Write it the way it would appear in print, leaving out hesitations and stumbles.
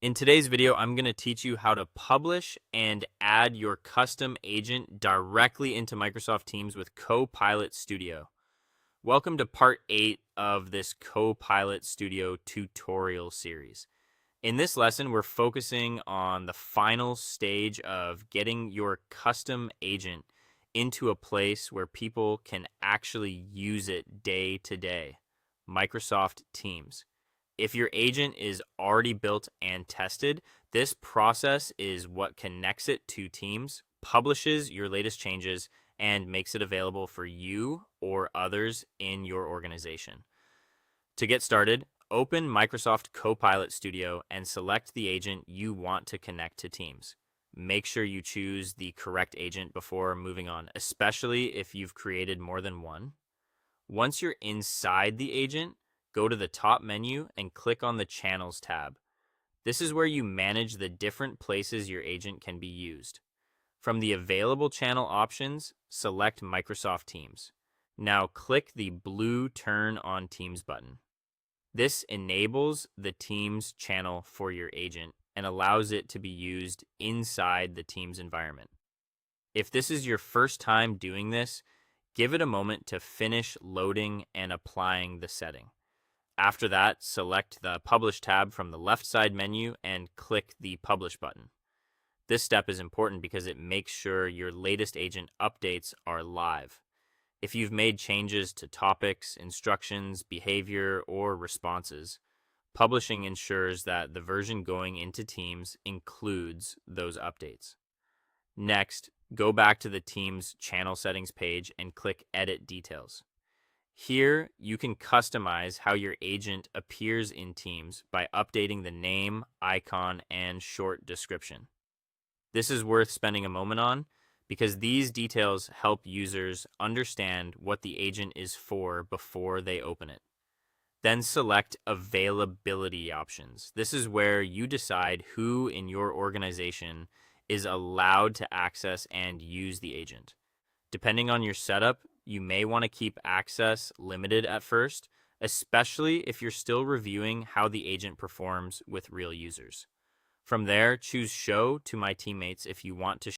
In today's video, I'm going to teach you how to publish and add your custom agent directly into Microsoft Teams with Copilot Studio. Welcome to part 8 of this Copilot Studio tutorial series. In this lesson, we're focusing on the final stage of getting your custom agent into a place where people can actually use it day to day, Microsoft Teams. If your agent is already built and tested, this process is what connects it to Teams, publishes your latest changes, and makes it available for you or others in your organization. To get started, open Microsoft Copilot Studio and select the agent you want to connect to Teams. Make sure you choose the correct agent before moving on, especially if you've created more than one. Once you're inside the agent, go to the top menu and click on the Channels tab. This is where you manage the different places your agent can be used. From the available channel options, select Microsoft Teams. Now click the blue Turn on Teams button. This enables the Teams channel for your agent and allows it to be used inside the Teams environment. If this is your first time doing this, give it a moment to finish loading and applying the setting. After that, select the Publish tab from the left side menu and click the Publish button. This step is important because it makes sure your latest agent updates are live. If you've made changes to topics, instructions, behavior, or responses, publishing ensures that the version going into Teams includes those updates. Next, go back to the Teams channel settings page and click Edit Details. Here, you can customize how your agent appears in Teams by updating the name, icon, and short description. This is worth spending a moment on because these details help users understand what the agent is for before they open it. Then select Availability options. This is where you decide who in your organization is allowed to access and use the agent. Depending on your setup, you may want to keep access limited at first, especially if you're still reviewing how the agent performs with real users. From there, choose Show to My Teammates if you want to